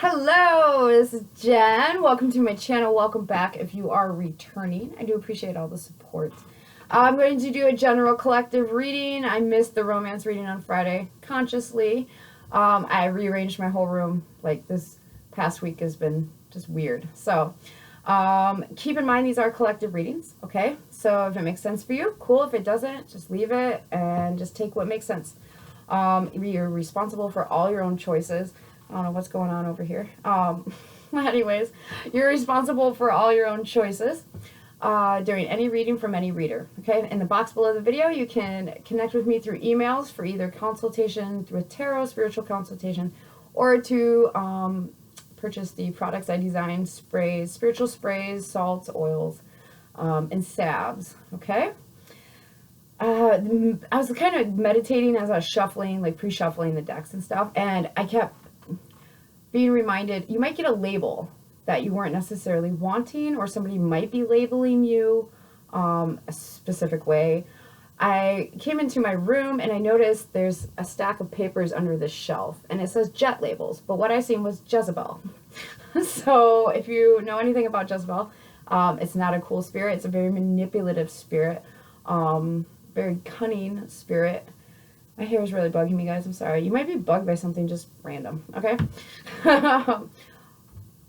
Hello, this is Jen. Welcome to my channel. Welcome back if you are returning. I do appreciate all the support. I'm going to do a general collective reading. I missed the romance reading on Friday consciously. I rearranged my whole room. Like, this past week has been just weird. So keep in mind these are collective readings, okay? So if it makes sense for you, cool. If it doesn't, just leave it and just take what makes sense. You're responsible for all your own choices. I don't know what's going on over here. Anyways, you're responsible for all your own choices during any reading from any reader. Okay, in the box below the video, you can connect with me through emails for either consultation with tarot, spiritual consultation, or to purchase the products I designed, sprays, spiritual sprays, salts, oils, and salves. Okay. I was kind of meditating as I was shuffling, like pre-shuffling the decks and stuff, and I kept being reminded, you might get a label that you weren't necessarily wanting, or somebody might be labeling you a specific way. I came into my room and I noticed there's a stack of papers under this shelf, and it says Jet labels, but what I seen was Jezebel. So if you know anything about Jezebel, it's not a cool spirit. It's a very manipulative spirit, very cunning spirit. My hair is really bugging me, guys. I'm sorry. You might be bugged by something just random, okay?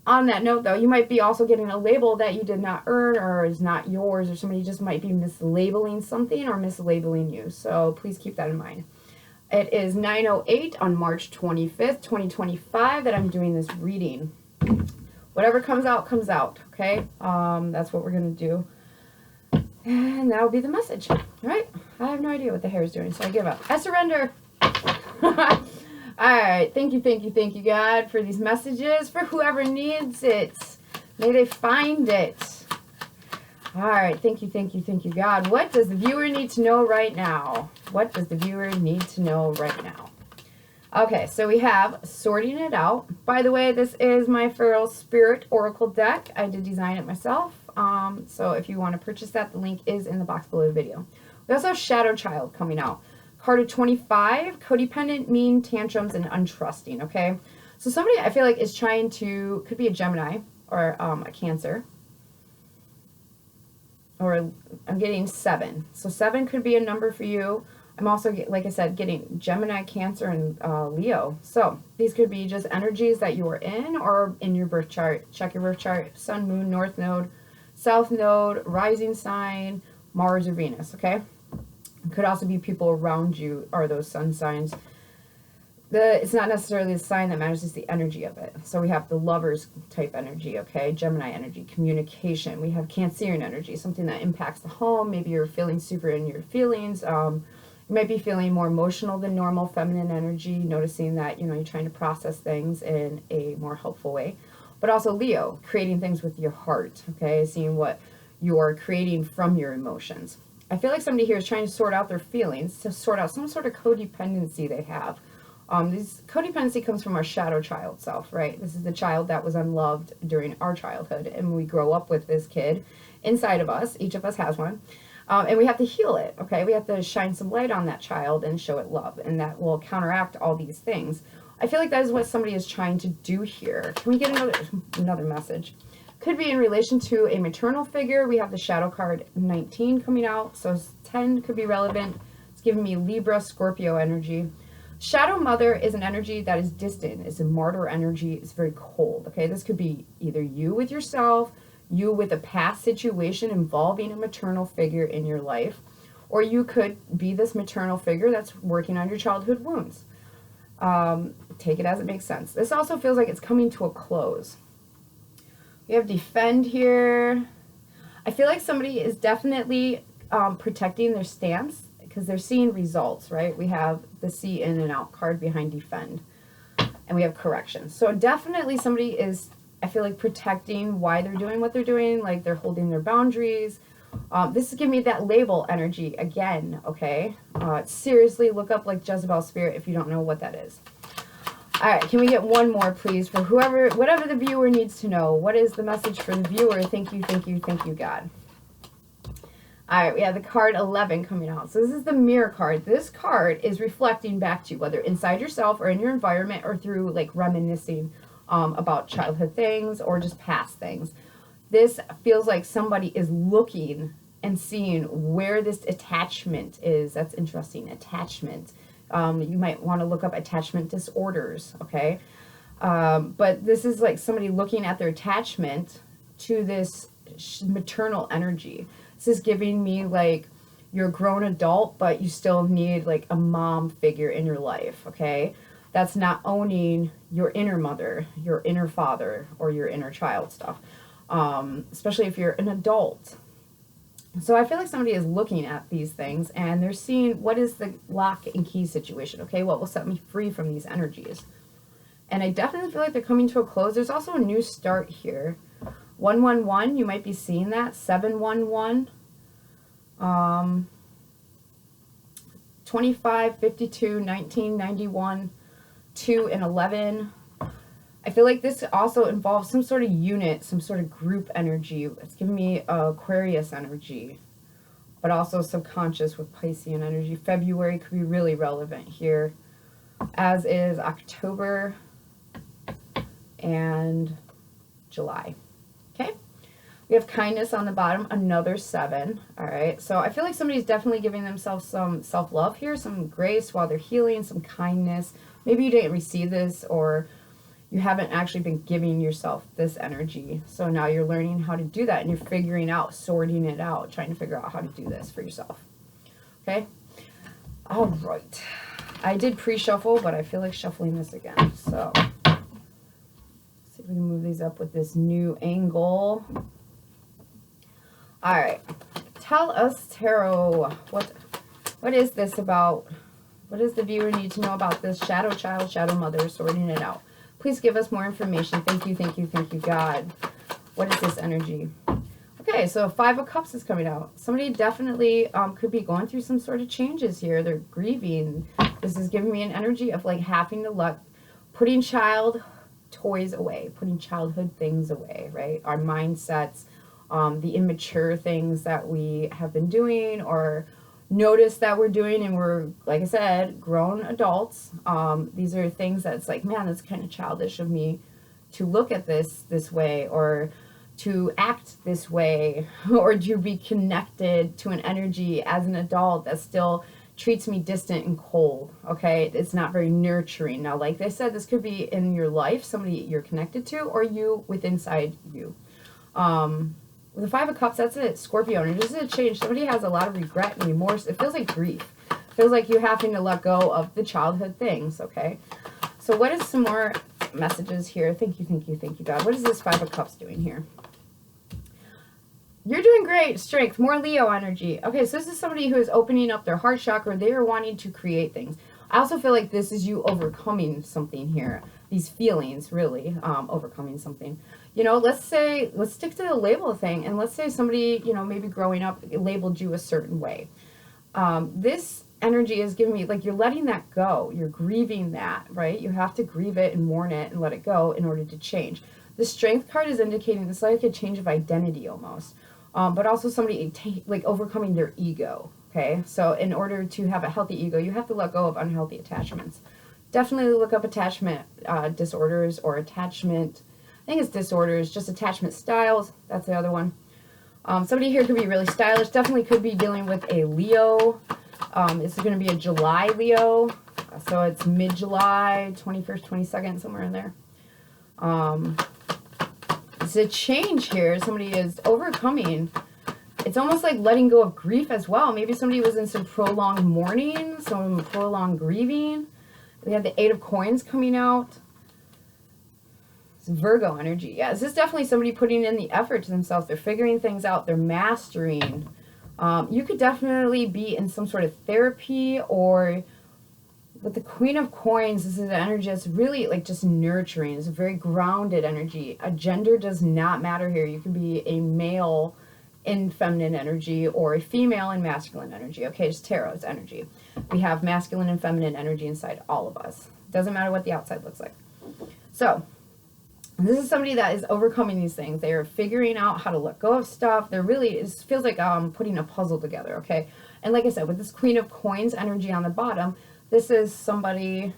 On that note, though, you might be also getting a label that you did not earn or is not yours, or somebody just might be mislabeling something or mislabeling you. So please keep that in mind. It is 9:08 on March 25th, 2025 that I'm doing this reading. Whatever comes out, okay? That's what we're going to do. And that'll be the message. All right? I have no idea what the hair is doing, so I give up. I surrender. All right. Thank you, God, for these messages. For whoever needs it, may they find it. All right. Thank you, God. What does the viewer need to know right now? What does the viewer need to know right now? Okay, so we have Sorting It Out. By the way, this is my FeralSpirit Oracle deck. I did design it myself. So if you want to purchase that, the link is in the box below the video. We also have Shadow Child coming out. Card of 25, codependent, mean, tantrums, and untrusting, okay? So somebody I feel like is trying to, could be a Gemini or a Cancer. Or I'm getting 7. So 7 could be a number for you. I'm also, like I said, getting Gemini, Cancer, and Leo. So these could be just energies that you are in or in your birth chart. Check your birth chart. Sun, Moon, North Node, South Node, rising sign, Mars or Venus, okay? It could also be people around you are those sun signs. It's not necessarily the sign that matters, it's the energy of it. So we have the Lovers type energy, okay? Gemini energy, communication. We have Cancerian energy, something that impacts the home. Maybe you're feeling super in your feelings. You might be feeling more emotional than normal, feminine energy, noticing that, you know, you're trying to process things in a more helpful way. But also Leo, creating things with your heart, okay? Seeing what you're creating from your emotions. I feel like somebody here is trying to sort out their feelings, to sort out some sort of codependency they have. This codependency comes from our shadow child self, right? This is the child that was unloved during our childhood, and we grow up with this kid inside of us. Each of us has one. And we have to heal it, okay? We have to shine some light on that child and show it love, and that will counteract all these things. I feel like that is what somebody is trying to do here. Can we get another message? Could be in relation to a maternal figure. We have the shadow card 19 coming out, so 10 could be relevant. It's giving me Libra, Scorpio energy. Shadow mother is an energy that is distant. It's a martyr energy. It's very cold, okay? This could be either you with yourself, you with a past situation involving a maternal figure in your life, or you could be this maternal figure that's working on your childhood wounds. Take it as it makes sense. This also feels like it's coming to a close. We have defend here. I feel like somebody is definitely protecting their stance because they're seeing results, right? We have the see in and out card behind defend, and we have correction. So definitely somebody is, I feel like, protecting why they're doing what they're doing, like they're holding their boundaries. This is giving me that label energy again, okay? Seriously, look up like Jezebel spirit if you don't know what that is. All right, can we get one more, please, for whatever the viewer needs to know? What is the message for the viewer? Thank you, God. All right, we have the card 11 coming out. So this is the mirror card. This card is reflecting back to you, whether inside yourself or in your environment or through like reminiscing about childhood things or just past things. This feels like somebody is looking and seeing where this attachment is. That's interesting. Attachment. You might want to look up attachment disorders, okay? But this is like somebody looking at their attachment to this maternal energy. This is giving me like you're a grown adult, but you still need like a mom figure in your life, okay? That's not owning your inner mother, your inner father, or your inner child stuff, especially if you're an adult. So I feel like somebody is looking at these things and they're seeing what is the lock and key situation, okay? What will set me free from these energies? And I definitely feel like they're coming to a close. There's also a new start here. 111, you might be seeing that. 711. 25, 52, 19, 91, 2, and 11. I feel like this also involves some sort of unit, some sort of group energy. It's giving me Aquarius energy, but also subconscious with Piscean energy. February could be really relevant here, as is October and July. Okay? We have kindness on the bottom, another 7. All right. So I feel like somebody's definitely giving themselves some self-love here, some grace while they're healing, some kindness. Maybe you didn't receive this, or you haven't actually been giving yourself this energy. So now you're learning how to do that, and you're figuring out, sorting it out, trying to figure out how to do this for yourself. Okay? All right. I did pre-shuffle, but I feel like shuffling this again. So let's see if we can move these up with this new angle. All right, tell us, Tarot, what is this about? What does the viewer need to know about this shadow child, shadow mother, sorting it out? Please give us more information. Thank you, thank you, thank you, God. What is this energy? Okay, so 5 of Cups is coming out. Somebody definitely could be going through some sort of changes here. They're grieving. This is giving me an energy of like having to putting child toys away, putting childhood things away, right? Our mindsets. The immature things that we have been doing or notice that we're doing, and we're, like I said, grown adults. These are things that's like, man, that's kind of childish of me to look at this way, or to act this way, or to be connected to an energy as an adult that still treats me distant and cold, okay? It's not very nurturing. Now, like they said, this could be in your life, somebody you're connected to, or you with inside you. With the 5 of Cups, that's it. Scorpio energy. This is a change. Somebody has a lot of regret and remorse. It feels like grief. It feels like you're having to let go of the childhood things, okay? So what is some more messages here? Thank you, thank you, thank you, God. What is this 5 of Cups doing here? You're doing great. Strength. More Leo energy. Okay, so this is somebody who is opening up their heart chakra. They are wanting to create things. I also feel like this is you overcoming something here. These feelings, really, overcoming something. You know, let's stick to the label thing, and let's say somebody, you know, maybe growing up labeled you a certain way. This energy is giving me, like, you're letting that go. You're grieving that, right? You have to grieve it and mourn it and let it go in order to change. The Strength card is indicating it's like a change of identity almost, but also somebody, like, overcoming their ego, okay? So in order to have a healthy ego, you have to let go of unhealthy attachments. Definitely look up attachment disorders or attachment, I think it's disorders, just attachment styles. That's the other one. Somebody here could be really stylish. Definitely could be dealing with a Leo. This is going to be a July Leo. So it's mid-July, 21st, 22nd, somewhere in there. It's a change here. Somebody is overcoming. It's almost like letting go of grief as well. Maybe somebody was in some prolonged mourning, some prolonged grieving. We have the 8 of Coins coming out. It's Virgo energy. Yeah, this is definitely somebody putting in the effort to themselves. They're figuring things out. They're mastering. You could definitely be in some sort of therapy, or with the Queen of Coins, this is an energy that's really like just nurturing. It's a very grounded energy. A gender does not matter here. You can be a male in feminine energy or a female in masculine energy. Okay, just tarot's energy. We have masculine and feminine energy inside all of us. Doesn't matter what the outside looks like. So this is somebody that is overcoming these things. They are figuring out how to let go of stuff. They're really, it feels like putting a puzzle together, okay? And like I said, with this Queen of Coins energy on the bottom, this is somebody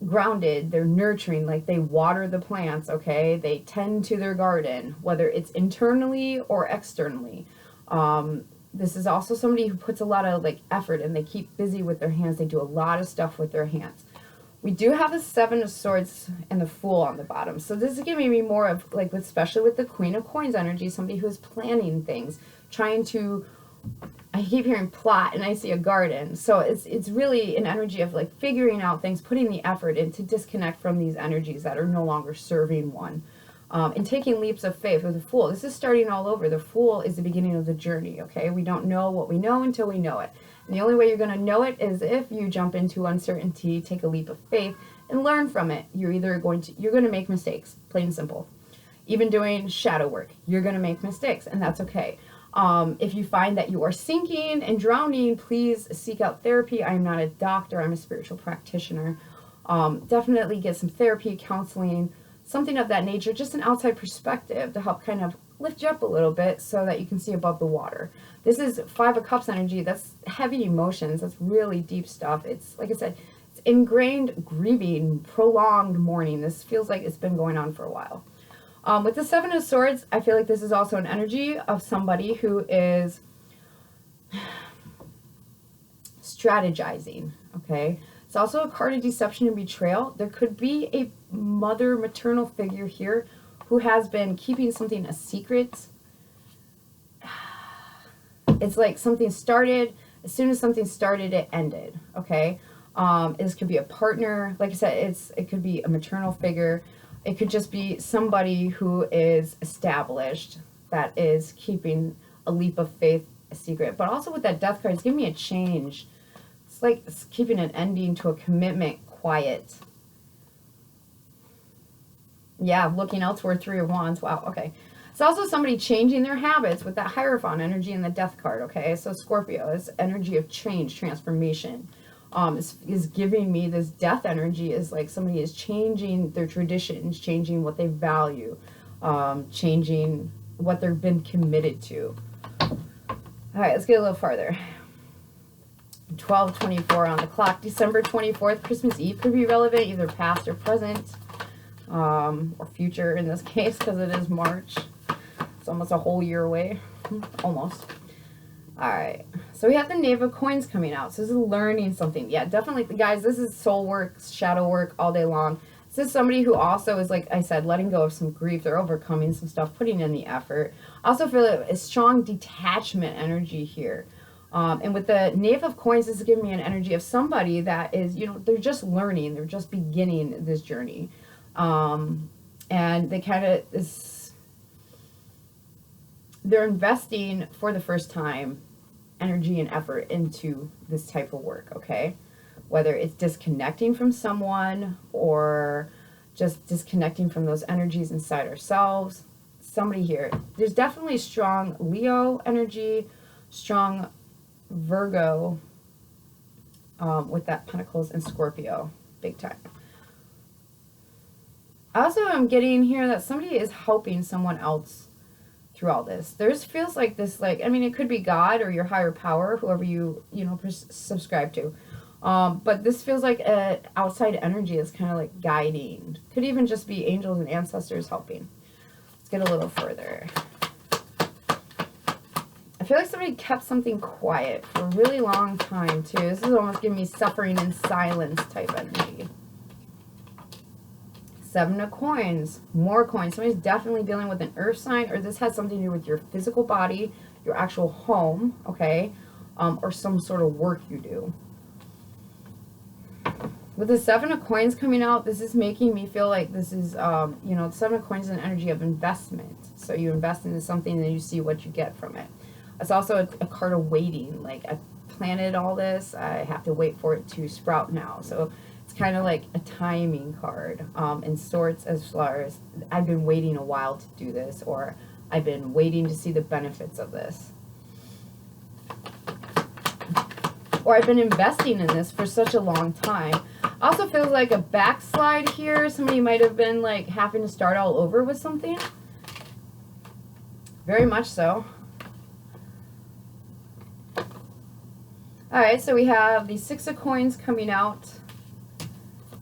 grounded, they're nurturing, like they water the plants, okay? They tend to their garden, whether it's internally or externally. This is also somebody who puts a lot of like effort, and they keep busy with their hands. They do a lot of stuff with their hands. We do have the Seven of Swords and the Fool on the bottom. So this is giving me more of, like, especially with the Queen of Coins energy, somebody who's planning things, trying to, I keep hearing plot, and I see a garden. So it's really an energy of, like, figuring out things, putting the effort in to disconnect from these energies that are no longer serving one. And taking leaps of faith with the Fool. This is starting all over. The Fool is the beginning of the journey, okay? We don't know what we know until we know it. And the only way you're going to know it is if you jump into uncertainty, take a leap of faith, and learn from it. You're going to make mistakes, plain and simple. Even doing shadow work, you're going to make mistakes, and that's okay. If you find that you are sinking and drowning, please seek out therapy. I'm not a doctor. I'm a spiritual practitioner. Definitely get some therapy, counseling, something of that nature, just an outside perspective to help kind of lift you up a little bit so that you can see above the water. This is Five of Cups energy. That's heavy emotions. That's really deep stuff. It's, like I said, it's ingrained grieving, prolonged mourning. This feels like it's been going on for a while. With the Seven of Swords, I feel like this is also an energy of somebody who is strategizing, okay? It's also a card of deception and betrayal. There could be a mother, maternal figure here who has been keeping something a secret. It's like something started, as soon as something started, it ended, okay? This could be a partner. Like I said, it could be a maternal figure. It could just be somebody who is established that is keeping a leap of faith a secret. But also with that Death card, it's giving me a change. It's like it's keeping an ending to a commitment quiet. Yeah, looking elsewhere, Three of Wands. Wow, okay. It's also somebody changing their habits with that Hierophant energy in the Death card, okay? So Scorpio is energy of change, transformation. Is giving me this Death energy is like somebody is changing their traditions, changing what they value, changing what they've been committed to. All right, let's get a little farther. 12:24 on the clock. December 24th, Christmas Eve could be relevant, either past or present, or future in this case, because it is March. It's almost a whole year away. Almost. Alright, so we have the Knave of Coins coming out. So this is learning something. Yeah, definitely, guys, this is soul work, shadow work all day long. This is somebody who also is, like I said, letting go of some grief. They're overcoming some stuff, putting in the effort. I also feel like a strong detachment energy here. And with the Knave of Coins, this is giving me an energy of somebody that is, you know, they're just learning. They're just beginning this journey. And they kind of, they're investing for the first time energy and effort into this type of work, okay? Whether it's disconnecting from someone or just disconnecting from those energies inside ourselves. Somebody here. There's definitely strong Leo energy, strong Virgo with that Pentacles and Scorpio, big time. Also, I'm getting here that somebody is helping someone else through all this. There's feels like this, like, I mean, it could be God or your higher power, whoever you know, subscribe to. But this feels like an outside energy is kind of like guiding. Could even just be angels and ancestors helping. Let's get a little further. I feel like somebody kept something quiet for a really long time, too. This is almost giving me suffering in silence type energy. Seven of Coins, more coins. Somebody's definitely dealing with an earth sign, or this has something to do with your physical body, your actual home, okay, or some sort of work you do. With the Seven of Coins coming out, this is making me feel like this is, you know, the Seven of Coins is an energy of investment. So you invest into something and then you see what you get from it. It's also a card of waiting. Like, I planted all this, I have to wait for it to sprout now. So it's kind of like a timing card in sorts, as far as I've been waiting a while to do this, or I've been waiting to see the benefits of this. Or I've been investing in this for such a long time. Also feels like a backslide here. Somebody might have been like having to start all over with something. Very much so. Alright, so we have the Six of Coins coming out.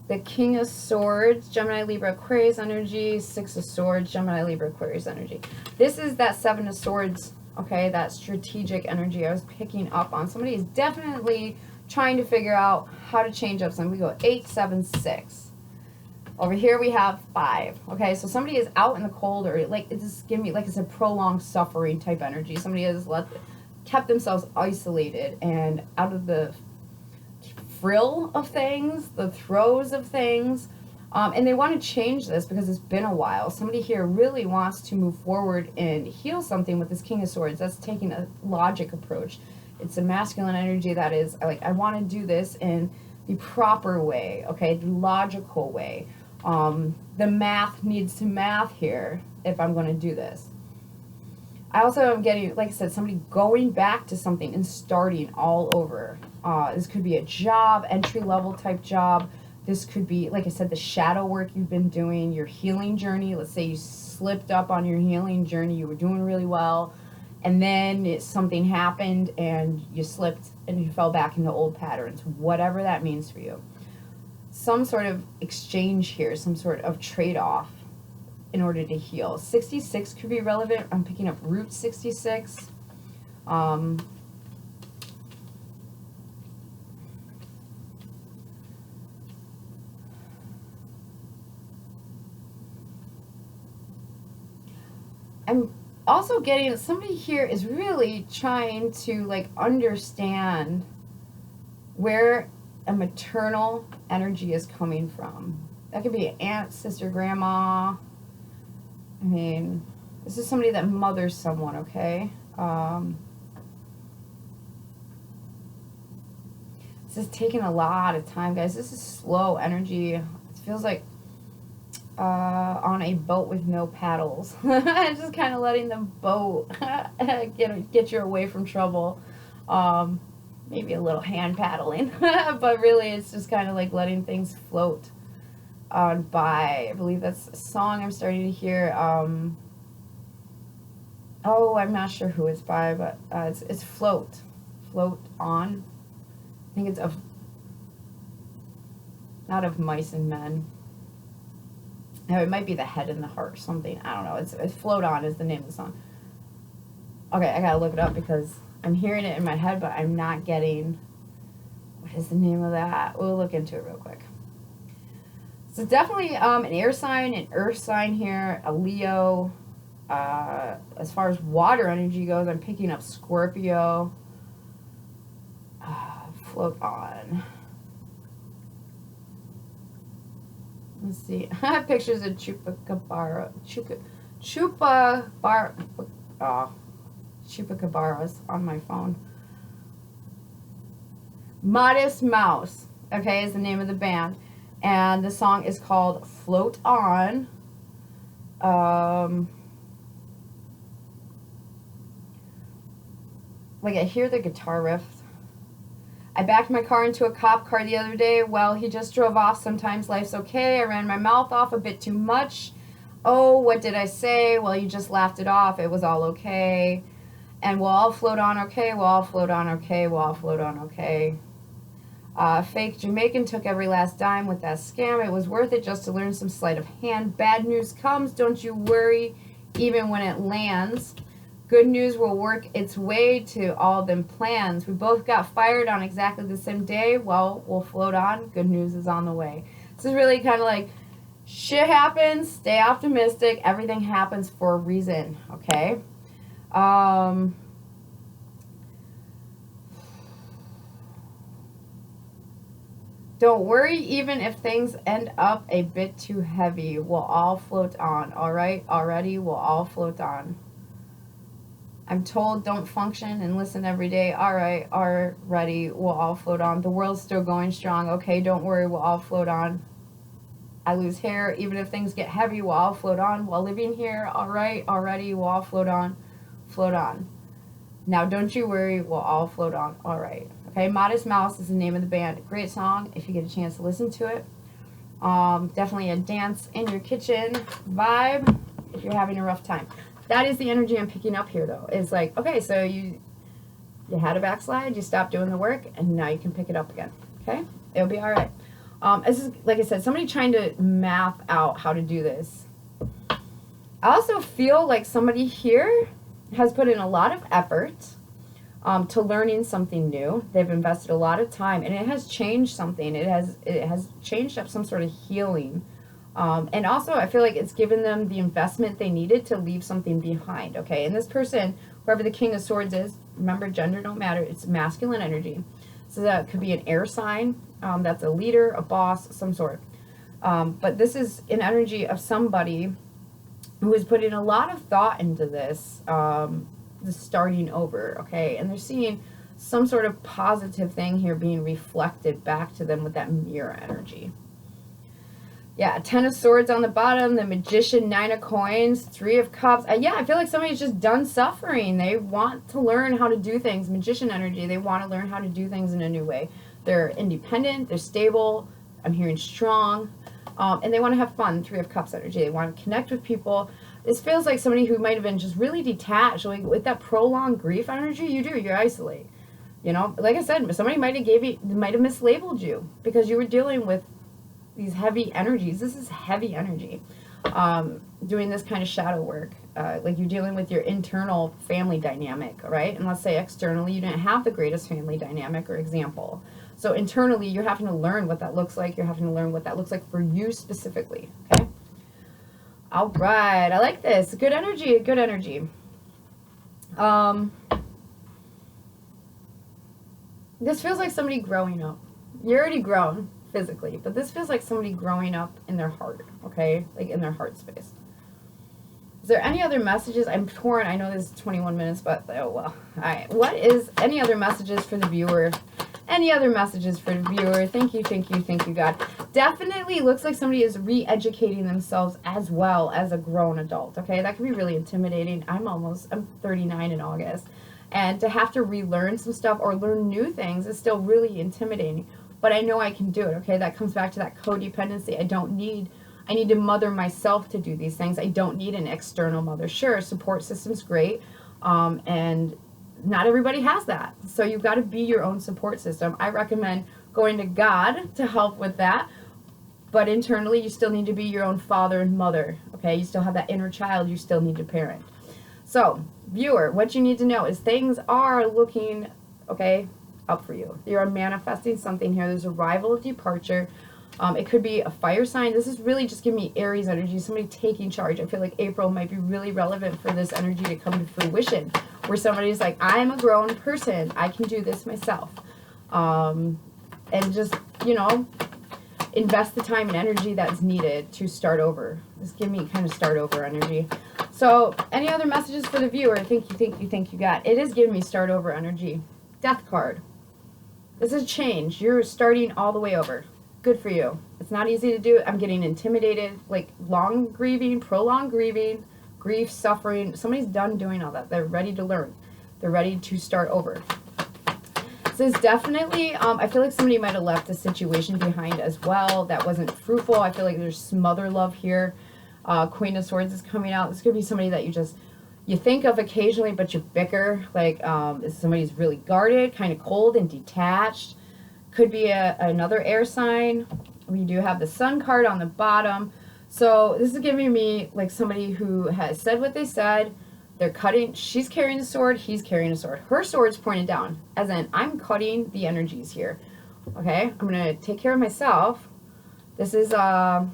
the King of Swords, Gemini, Libra, Aquarius energy. Six of Swords, Gemini, Libra, Aquarius energy. This is that Seven of Swords, okay, that strategic energy I was picking up on. Somebody is definitely trying to figure out how to change up something. We go 8, 7, 6. Over here we have 5. Okay, so somebody is out in the cold, or like it's just giving me like it's a prolonged suffering type energy. Somebody has kept themselves isolated and out of the thrill of things, the throes of things, and they want to change this because it's been a while. Somebody here really wants to move forward and heal something with this King of Swords. That's taking a logic approach. It's a masculine energy that is like, I want to do this in the proper way, okay, the logical way. The math needs to math here if I'm going to do this. I also am getting, like I said, somebody going back to something and starting all over. This could be a job, entry-level type job. This could be, like I said, the shadow work you've been doing, your healing journey. Let's say you slipped up on your healing journey. You were doing really well, and then something happened, and you slipped, and you fell back into old patterns, whatever that means for you. Some sort of exchange here, some sort of trade-off in order to heal. 66 could be relevant. I'm picking up Route 66. I'm also getting somebody here is really trying to like understand where a maternal energy is coming from. That could be an aunt, sister, grandma. I mean, this is somebody that mothers someone, okay? This is taking a lot of time, guys. This is slow energy. It feels like on a boat with no paddles. Just kind of letting the boat get you away from trouble. Maybe a little hand paddling, but really it's just kind of like letting things float on by. I believe that's a song I'm starting to hear. Oh, I'm not sure who it's by, but it's Float On. I think it's not of Mice and Men. No, it might be The Head and the Heart or something. I don't know. It's Float On is the name of the song. Okay, I gotta look it up because I'm hearing it in my head, but I'm not getting what is the name of that. We'll look into it real quick. So definitely an air sign, an earth sign here, a Leo. As far as water energy goes, I'm picking up Scorpio. Float On. Let's see. I have pictures of Chupacabras on my phone. Modest Mouse, okay, is the name of the band. And the song is called Float On. Like I hear the guitar riff. I backed my car into a cop car the other day. Well, he just drove off. Sometimes life's okay. I ran my mouth off a bit too much. Oh, what did I say? Well, you just laughed it off. It was all okay. And we'll all float on okay. We'll all float on okay. We'll all float on okay. Fake Jamaican took every last dime with that scam. It was worth it just to learn some sleight of hand. Bad news comes. Don't you worry, even when it lands. Good news will work its way to all them plans. We both got fired on exactly the same day. Well, we'll float on. Good news is on the way. This is really kind of like, shit happens. Stay optimistic. Everything happens for a reason, okay? Don't worry, even if things end up a bit too heavy. We'll all float on, all right? Already, we'll all float on. I'm told don't function and listen every day. All right, already, we'll all float on. The world's still going strong. Okay, don't worry, we'll all float on. I lose hair. Even if things get heavy, we'll all float on. While living here, all right, already, we'll all float on. Float on. Now, don't you worry, we'll all float on. All right. Okay, Modest Mouse is the name of the band. Great song if you get a chance to listen to it. Definitely a dance in your kitchen vibe if you're having a rough time. That is the energy I'm picking up here, though. It's like, okay, so you had a backslide, you stopped doing the work, and now you can pick it up again. Okay? It'll be all right. This is, like I said, somebody trying to map out how to do this. I also feel like somebody here has put in a lot of effort to learning something new. They've invested a lot of time, and it has changed something. It has changed up some sort of healing. And also, I feel like it's given them the investment they needed to leave something behind, okay? And this person, whoever the King of Swords is, remember, gender don't matter. It's masculine energy. So that could be an air sign. That's a leader, a boss, some sort. But this is an energy of somebody who has put in a lot of thought into this, the starting over, okay? And they're seeing some sort of positive thing here being reflected back to them with that mirror energy. Yeah, 10 of Swords on the bottom, the Magician, 9 of Coins, 3 of Cups. Yeah, I feel like somebody's just done suffering. They want to learn how to do things. Magician energy, they want to learn how to do things in a new way. They're independent, they're stable, I'm hearing strong, and they want to have fun. 3 of Cups energy, they want to connect with people. This feels like somebody who might have been just really detached. Like with that prolonged grief energy, you're isolated. You know, like I said, somebody might have mislabeled you because you were dealing with these heavy energies. This is heavy energy. Doing this kind of shadow work. Like you're dealing with your internal family dynamic, right? And let's say externally you didn't have the greatest family dynamic or example. So internally you're having to learn what that looks like. You're having to learn what that looks like for you specifically, okay? All right, I like this. Good energy, good energy. This feels like somebody growing up. You're already grown physically, but this feels like somebody growing up in their heart, okay? Like in their heart space. Is there any other messages? I'm torn. I know this is 21 minutes, but oh well. All right. What is any other messages for the viewer? Any other messages for the viewer? Thank you, thank you, thank you, God. Definitely looks like somebody is re-educating themselves as well as a grown adult, okay? That can be really intimidating. I'm 39 in August. And to have to relearn some stuff or learn new things is still really intimidating. But I know I can do it, okay? That comes back to that codependency. I need to mother myself to do these things. I don't need an external mother. Sure, support system's great, and not everybody has that. So you've got to be your own support system. I recommend going to God to help with that, but internally you still need to be your own father and mother, okay? You still have that inner child you still need to parent. So, viewer, what you need to know is things are looking, okay, up for you. You are manifesting something here. There's arrival of departure. It could be a fire sign. This is really just giving me Aries energy, somebody taking charge. I feel like April might be really relevant for this energy to come to fruition, where somebody's like, I'm a grown person. I can do this myself. And just, you know, invest the time and energy that's needed to start over. Just give me kind of start over energy. So any other messages for the viewer? Think you got. It is giving me start over energy. Death card. This is change. You're starting all the way over. Good for you. It's not easy to do. I'm getting intimidated, like long grieving, prolonged grieving, grief, suffering. Somebody's done doing all that. They're ready to learn. They're ready to start over. This is definitely, I feel like somebody might have left a situation behind as well that wasn't fruitful. I feel like there's smother love here. Queen of Swords is coming out. This could be somebody that you think of occasionally, but you bicker. Like somebody's really guarded, kind of cold and detached. Could be another air sign. We do have the Sun card on the bottom. So this is giving me like somebody who has said what they said. They're cutting. She's carrying the sword. He's carrying a sword. Her sword's pointed down, as in I'm cutting the energies here. Okay, I'm gonna take care of myself. This is the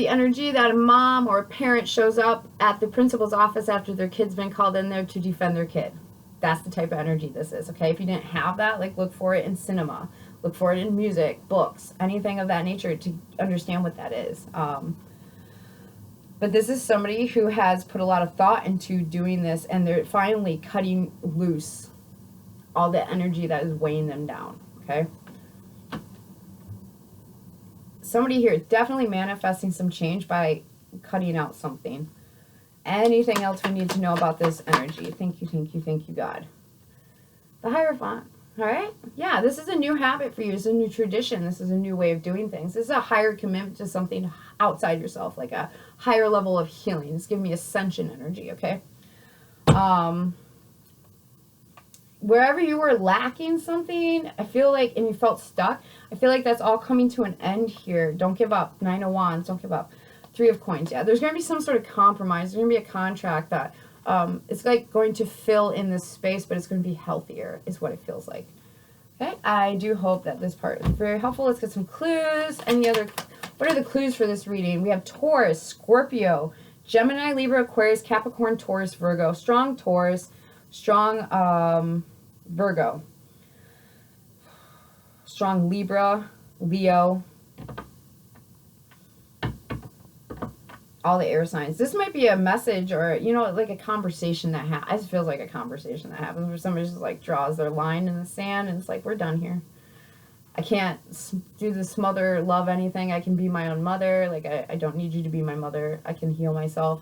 energy that a mom or a parent shows up at the principal's office after their kid's been called in there to defend their kid. That's the type of energy this is, okay? If you didn't have that, like look for it in cinema. Look for it in music, books, anything of that nature to understand what that is. But this is somebody who has put a lot of thought into doing this, and they're finally cutting loose all the energy that is weighing them down, okay? Somebody here definitely manifesting some change by cutting out something. Anything else we need to know about this energy? Thank you, God. The Hierophant. All right? Yeah, this is a new habit for you. It's a new tradition. This is a new way of doing things. This is a higher commitment to something outside yourself, like a higher level of healing. It's giving me ascension energy, okay? wherever you were lacking something, I feel like, and you felt stuck, I feel like that's all coming to an end here. Don't give up. 9 of Wands, don't give up. 3 of Coins. Yeah, there's going to be some sort of compromise. There's going to be a contract that it's like going to fill in this space, but it's going to be healthier is what it feels like. Okay, I do hope that this part is very helpful. Let's get some clues. What are the clues for this reading? We have Taurus, Scorpio, Gemini, Libra, Aquarius, Capricorn, Taurus, Virgo. Strong Taurus, strong Virgo, strong Libra, Leo, all the air signs. This might be a message or, you know, like a conversation that happens. It feels like a conversation that happens where somebody just like draws their line in the sand and it's like, we're done here. I can't do the smother, love anything. I can be my own mother. Like, I don't need you to be my mother. I can heal myself.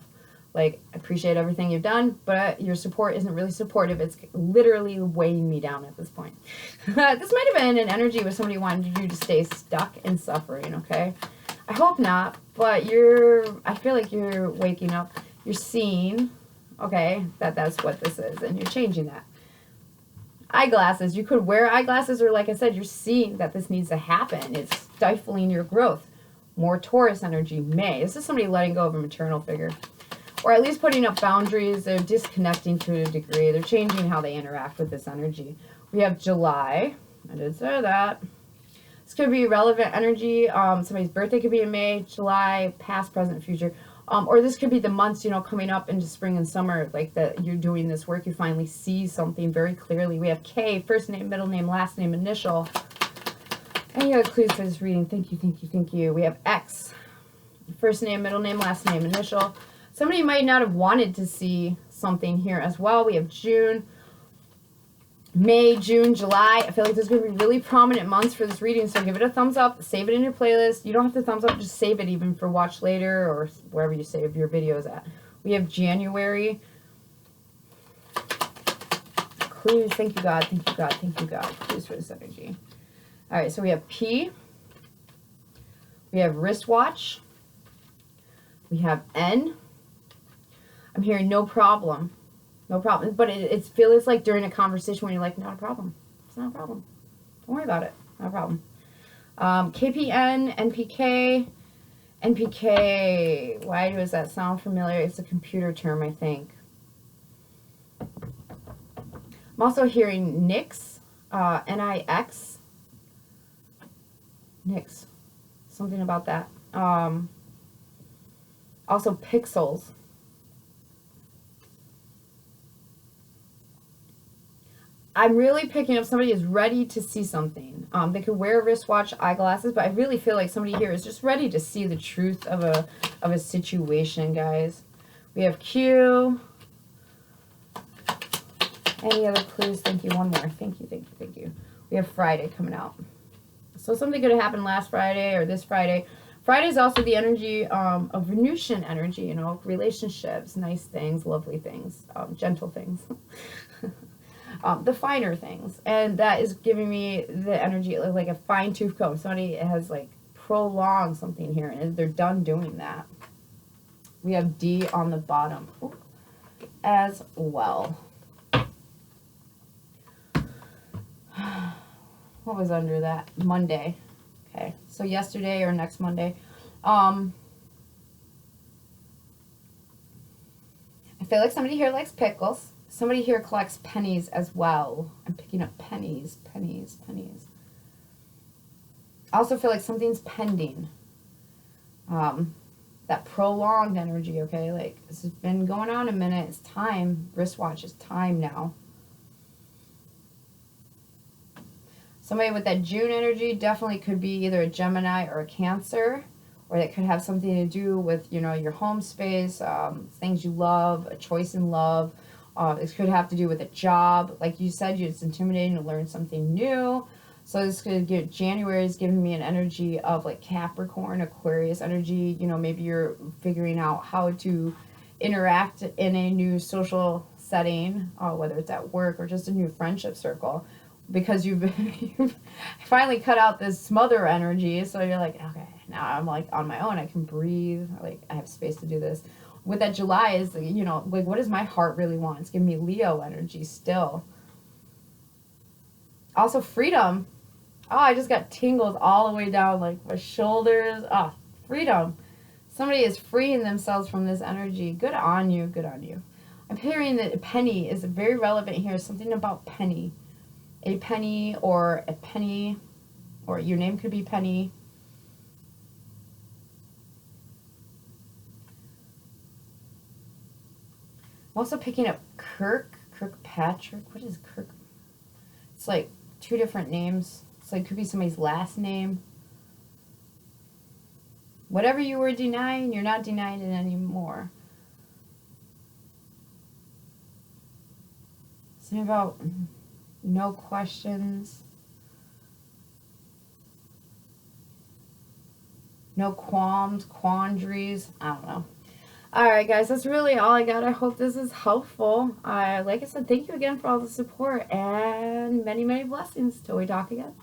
Like, I appreciate everything you've done, but your support isn't really supportive. It's literally weighing me down at this point. This might have been an energy where somebody wanted you to stay stuck in suffering, okay? I hope not, but I feel like you're waking up. You're seeing, okay, that's what this is, and you're changing that. Eyeglasses. You could wear eyeglasses, or like I said, you're seeing that this needs to happen. It's stifling your growth. More Taurus energy, May. This is somebody letting go of a maternal figure. Or at least putting up boundaries. They're disconnecting to a degree. They're changing how they interact with this energy. We have July. I did say that. This could be relevant energy. Somebody's birthday could be in May, July, past, present, future. Or this could be the months, you know, coming up into spring and summer, like that you're doing this work. You finally see something very clearly. We have K, first name, middle name, last name, initial. Any other clues for this reading? Thank you, thank you, thank you. We have X, first name, middle name, last name, initial. Somebody might not have wanted to see something here as well. We have June, May, June, July. I feel like there's going to be really prominent months for this reading, so give it a thumbs up. Save it in your playlist. You don't have to thumbs up. Just save it even for watch later or wherever you save your videos at. We have January. Clues. Thank you, God. Thank you, God. Thank you, God. Clues for this energy. All right, so we have P. We have wristwatch. We have N. I'm hearing no problem. No problem. But it feels like during a conversation when you're like, not a problem. It's not a problem. Don't worry about it. Not a problem. KPN, NPK. NPK. Why does that sound familiar? It's a computer term, I think. I'm also hearing NIX. NIX. NIX. Something about that. Also pixels. I'm really picking up somebody is ready to see something. They could wear a wristwatch, eyeglasses, but I really feel like somebody here is just ready to see the truth of a situation, guys. We have Q. Any other clues? Thank you. One more. Thank you, thank you, thank you. We have Friday coming out. So something could have happened last Friday or this Friday. Friday is also the energy of Venusian energy, you know, relationships, nice things, lovely things, gentle things. The finer things, and that is giving me the energy like a fine-tooth comb. Somebody has like prolonged something here and they're done doing that. We have D on the bottom as well. What was under that? Monday. Okay, so yesterday or next Monday. I feel like somebody here likes pickles. Somebody here collects pennies as well. I'm picking up pennies, pennies, pennies. I also feel like something's pending. That prolonged energy, okay? Like, this has been going on a minute. It's time. Wristwatch is time now. Somebody with that June energy definitely could be either a Gemini or a Cancer, or that could have something to do with, you know, your home space, things you love, a choice in love. This could have to do with a job. Like you said, it's intimidating to learn something new. So this could get, January is giving me an energy of like Capricorn, Aquarius energy. You know, maybe you're figuring out how to interact in a new social setting, whether it's at work or just a new friendship circle, because you've finally cut out this smother energy. So you're like, okay, now I'm like on my own. I can breathe. Like, I have space to do this. With that July is, you know, like, what does my heart really want? It's giving me Leo energy still. Also freedom. Oh, I just got tingles all the way down, like my shoulders. Ah, freedom. Somebody is freeing themselves from this energy. Good on you. Good on you. I'm hearing that penny is very relevant here. Something about penny. A penny, or your name could be Penny. I'm also picking up Kirkpatrick. What is Kirk? It's like two different names. It's like, could be somebody's last name. Whatever you were denying, you're not denying it anymore. Something about no questions. No qualms, quandaries. I don't know. Alright guys, that's really all I got. I hope this is helpful. Like I said, thank you again for all the support, and many, many blessings till we talk again.